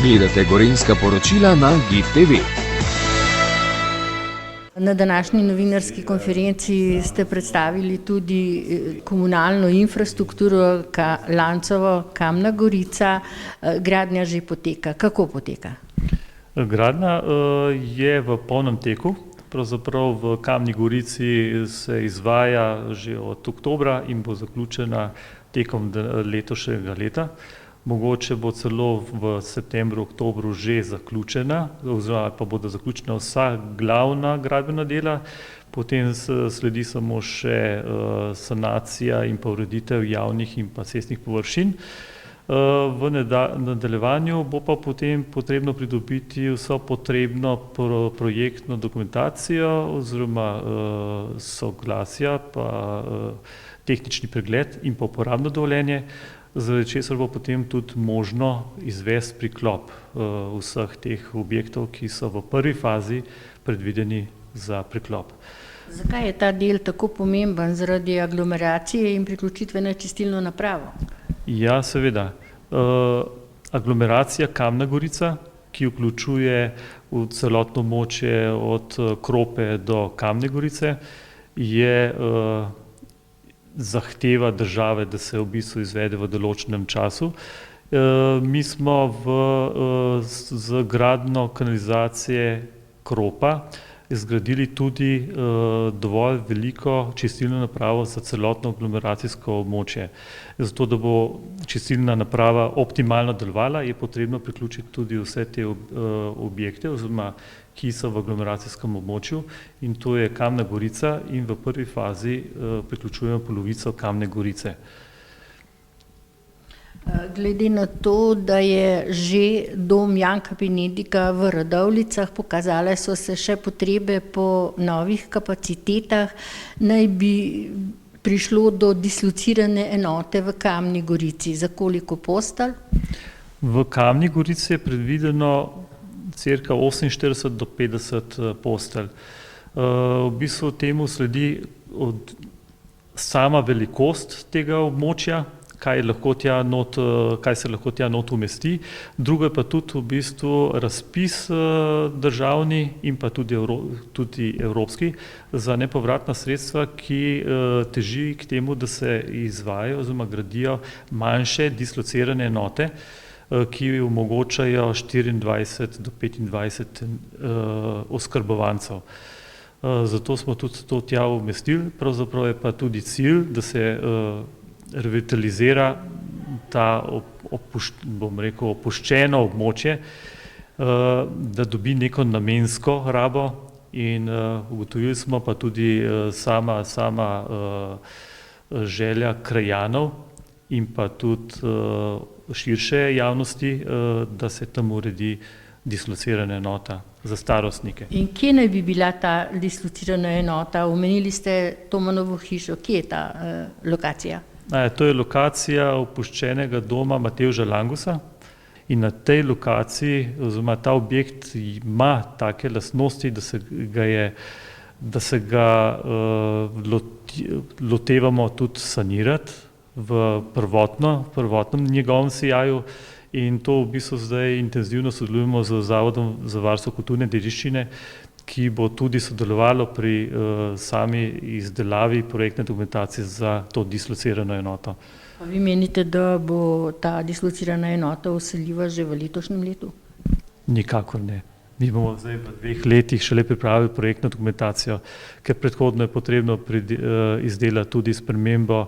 Gledate Gorenjska poročila na GIF TV. Na današnji novinarski konferenci ste predstavili tudi komunalno infrastrukturo Lancovo-Kamna Gorica. Gradnja že poteka. Kako poteka? Gradnja je v polnem teku. Pravzaprav v Kamni Gorici se izvaja že od oktobra in bo zaključena tekom letošnjega leta. Mogoče bo celo v septembru, oktobru že zaključena, oziroma pa bodo zaključena vsa glavna gradbena dela, potem sledi samo še sanacija in pa ureditev javnih in pa cestnih površin. V nadaljevanju bo pa potem potrebno pridobiti vso potrebno projektno dokumentacijo oziroma soglasja, pa tehnični pregled in pa uporabno dovoljenje, zaradi česar bo potem tudi možno izvesti priklop vseh teh objektov, ki so v prvi fazi predvideni za priklop. Zakaj je ta del tako pomemben? Zaradi aglomeracije in priključitve na čistilno napravo? Ja, seveda. Aglomeracija Kamna Gorica, ki vključuje v celotno območje od Krope do Kamne Gorice, je zahteva države, da se v bistvu izvede v določenem času. Mi smo z gradnjo kanalizacije Kropa zgradili tudi dovolj veliko čistilno napravo za celotno aglomeracijsko območje. Zato, da bo čistilna naprava optimalno delovala, je potrebno priključiti tudi vse te objekte, oziroma ki so v aglomeracijskem območju, in to je Kamna Gorica in v prvi fazi priključujemo polovico Kamne Gorice. Glede na to, da je že dom Janka Benedika v Radovljicah, pokazale so se še potrebe po novih kapacitetah, naj bi prišlo do dislocirane enote v Kamni Gorici. Za koliko postelj? V Kamni Gorici je predvideno cirka 48 do 50 postelj. V bistvu temu sledi sama velikost tega območja, kaj se lahko tja not umesti. Drugo je pa tudi v bistvu razpis državni in pa tudi evropski za nepovratna sredstva, ki teži k temu, da se izvajajo oziroma gradijo manjše dislocirane enote, ki omogočajo 24 do 25 oskrbovancev. Zato smo tudi to tja umestili, pravzaprav je pa tudi cilj, da se revitalizira ta opuščeno območje, da dobi neko namensko rabo, in ugotovili smo pa tudi sama želja krajanov in pa tudi širše javnosti, da se tam uredi dislocirana enota za starostnike. In kje naj bi bila ta dislocirana enota? Omenili ste Tomanovo hišo. Kje je ta lokacija? To je lokacija opuščenega doma Matevža Langusa in na tej lokaciji, oziroma ta objekt ima take lastnosti, da se ga lotevamo tudi sanirati v prvotnem njegovem sijaju, in to v bistvu zdaj intenzivno sodelujemo z Zavodom za varstvo kulturne dediščine, ki bo tudi sodelovalo pri sami izdelavi projektne dokumentacije za to dislocirano enoto. Pa vi menite, da bo ta dislocirana enota vseljiva že v letošnjem letu? Nikakor ne. Mi bomo zdaj v 2 letih šele pripravili projektno dokumentacijo, ker predhodno je potrebno izdelati tudi spremembo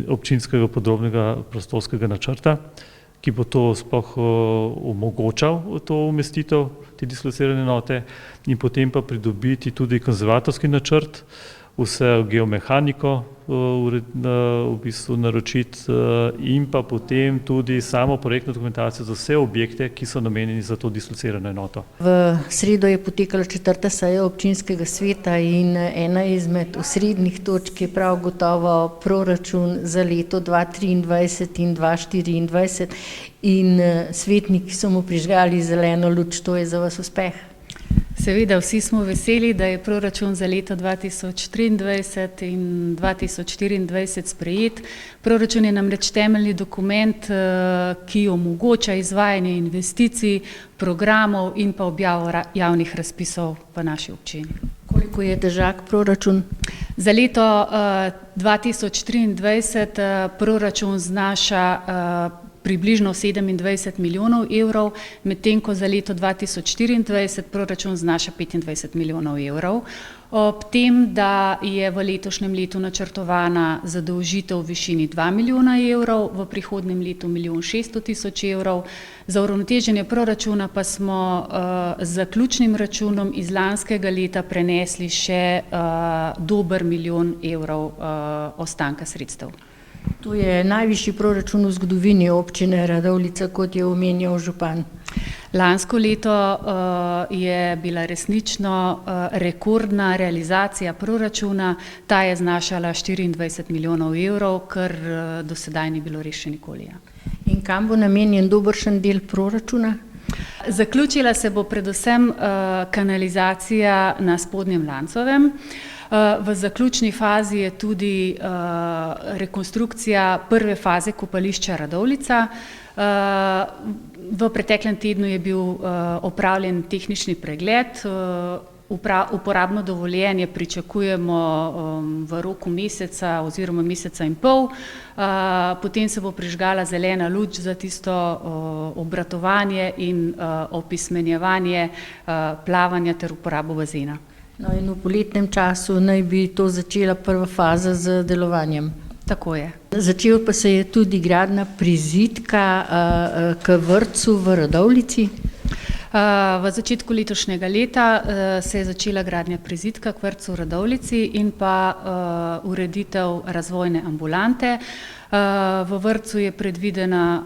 občinskega podrobnega prostorskega načrta, ki bo to sploh omogočal to umestitev, te dislocirane enote, in potem pa pridobiti tudi konzervatorski načrt, vse geomehaniko v bistvu naročiti in pa potem tudi samo projektno dokumentacijo za vse objekte, ki so namenjeni za to dislocirano enoto. V sredo je potekala 4. seja občinskega sveta in ena izmed osrednjih točk je prav gotovo proračun za leto 2023 in 2024 in svetniki so mu prižgali zeleno luč. To je za vas uspeh? Seveda, vsi smo veseli, da je proračun za leto 2023 in 2024 sprejet. Proračun je namreč temeljni dokument, ki omogoča izvajanje investicij, programov in pa objavo javnih razpisov v naši občini. Koliko je težak proračun? Za leto 2023 proračun znaša približno 27 milijonov evrov, medtem ko za leto 2024 proračun znaša 25 milijonov evrov. Ob tem, da je v letošnjem letu načrtovana zadolžitev v višini 2 milijona evrov, v prihodnjem letu 1.600.000 evrov. Za uravnoteženje proračuna pa smo z zaključnim računom iz lanskega leta prenesli še dober 1 milijon evrov ostanka sredstev. To je najvišji proračun v zgodovini občine Radovljica, kot je omenjal župan. Lansko leto je bila resnično rekordna realizacija proračuna, ta je znašala 24 milijonov evrov, kar do sedaj ni bilo res še nikoli. In kam bo namenjen dobršen del proračuna? Zaključila se bo predvsem kanalizacija na Spodnjem Lancovem. V zaključni fazi je tudi rekonstrukcija prve faze kopališča Radovljica. V preteklem tednu je bil opravljen tehnični pregled, uporabno dovoljenje pričakujemo v roku meseca oziroma meseca in pol, potem se bo prižgala zelena luč za tisto obratovanje in opismenjevanje plavanja ter uporabo bazena. No, in v poletnem času naj bi to začela prva faza z delovanjem. Tako je. Začel pa se je tudi gradnja prizidka k vrtcu v Radovljici. V začetku letošnjega leta se je začela gradnja prizidka k vrtcu v Radovljici in pa ureditev razvojne ambulante. V vrtcu je predvidena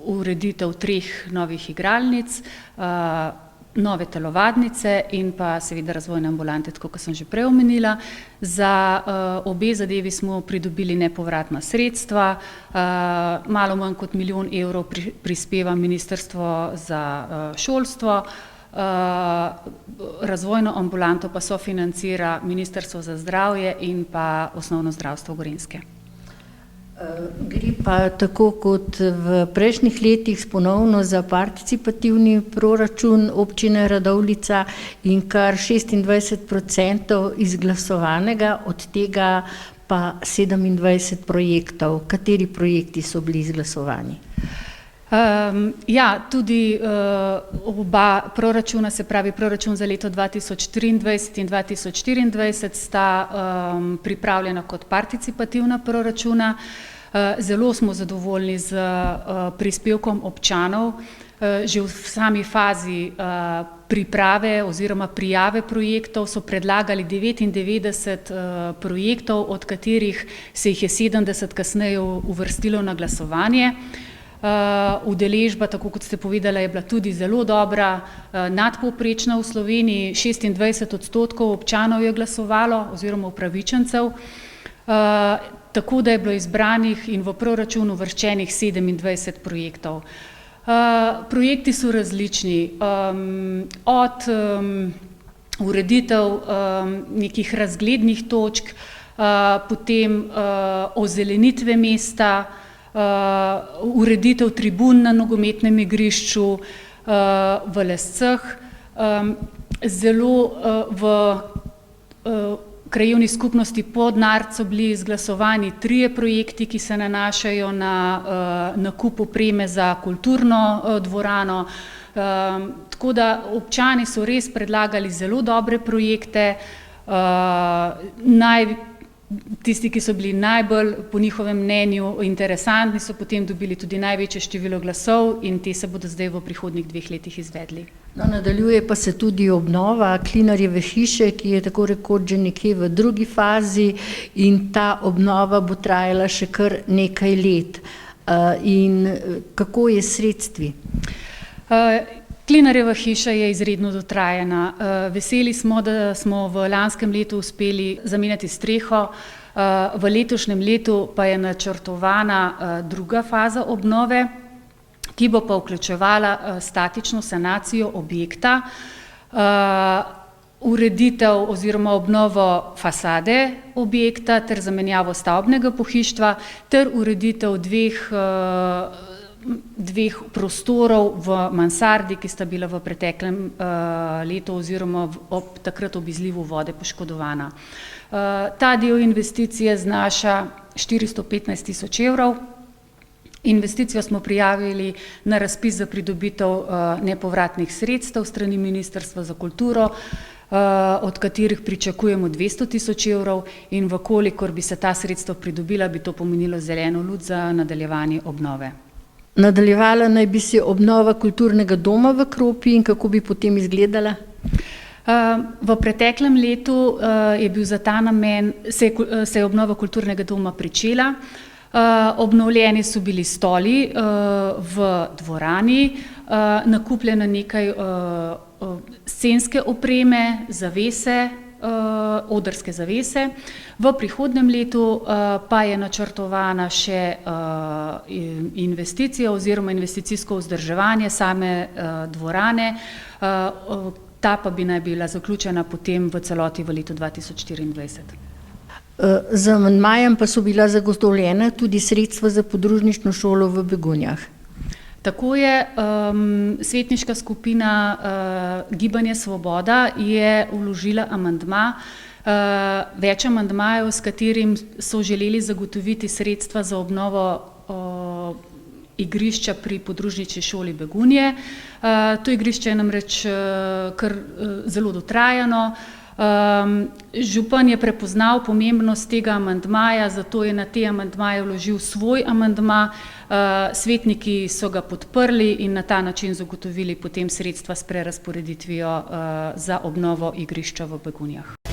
ureditev 3 novih igralnic, nove telovadnice in pa seveda razvojne ambulante, tako kot sem že prej omenila. Za obe zadevi smo pridobili nepovratna sredstva, malo manj kot 1 milijon evrov prispeva Ministrstvo za šolstvo, razvojno ambulanto pa sofinancira Ministrstvo za zdravje in pa Osnovno zdravstvo Gorenjske. Gre pa tako kot v prejšnjih letih ponovno za participativni proračun občine Radovljica in kar 26% izglasovanega, od tega pa 27 projektov. Kateri projekti so bili izglasovani? Tudi oba proračuna, se pravi proračun za leto 2023 in 2024 sta pripravljena kot participativna proračuna. Zelo smo zadovoljni z prispevkom občanov. Že v sami fazi priprave oziroma prijave projektov so predlagali 99 projektov, od katerih se jih je 70 kasneje uvrstilo na glasovanje. Udeležba, tako kot ste povedala, je bila tudi zelo dobra, nadpovprečna v Sloveniji, 26% občanov je glasovalo oziroma upravičencev, tako da je bilo izbranih in v proračunu uvrščenih 27 projektov. Projekti so različni, od ureditev nekih razglednih točk, potem ozelenitve mesta, ureditev tribun na nogometnem igrišču v Lescah. Zelo v krajevni skupnosti Podnard so bili izglasovani 3 projekti, ki se nanašajo na nakup opreme za kulturno dvorano. Tako da občani so res predlagali zelo dobre projekte. Tisti, ki so bili najbolj po njihovem mnenju interesantni, so potem dobili tudi največje število glasov in te se bodo zdaj v prihodnjih 2 letih izvedli. No, nadaljuje pa se tudi obnova Klinarjeve hiše, ki je tako rekoč že nekje v drugi fazi in ta obnova bo trajala še kar nekaj let. In kako je s sredstvi? Klinarjeva hiša je izredno dotrajana. Veseli smo, da smo v lanskem letu uspeli zamenjati streho, v letošnjem letu pa je načrtovana druga faza obnove, ki bo pa vključevala statično sanacijo objekta. ureditev oziroma obnovo fasade objekta ter zamenjavo stavbnega pohištva ter ureditev dveh prostorov v mansardi, ki sta bila v preteklem letu oziroma takrat ob izlivu vode poškodovana. Ta del investicije znaša 415 tisoč evrov. Investicijo smo prijavili na razpis za pridobitev nepovratnih sredstev strani Ministrstva za kulturo, od katerih pričakujemo 200 tisoč evrov, in vkolikor bi se ta sredstva pridobila, bi to pomenilo zeleno luč za nadaljevanje obnove. Nadaljevala naj bi se obnova kulturnega doma v Kropi in kako bi potem izgledala? V preteklem letu je bil za ta namen, se je obnova kulturnega doma pričela. Obnovljeni so bili stoli v dvorani, nakupljeno nekaj scenske opreme, zavese, odrske zavese. V prihodnjem letu pa je načrtovana še investicija oziroma investicijsko vzdrževanje same dvorane. Ta pa bi naj bila zaključena potem v celoti v letu 2024. Z amandmajem pa so bila zagotovljena tudi sredstva za podružnično šolo v Begunjah. Tako je, svetniška skupina Gibanje Svoboda je vložila amandma, več amandmajev, s katerim so želeli zagotoviti sredstva za obnovo igrišča pri podružnični šoli Begunje. To igrišče je namreč kar zelo dotrajano. Župan je prepoznal pomembnost tega amandmaja, zato je na te amandmaje vložil svoj amandma. Svetniki so ga podprli in na ta način zagotovili potem sredstva s prerazporeditvijo za obnovo igrišča v Begunjah.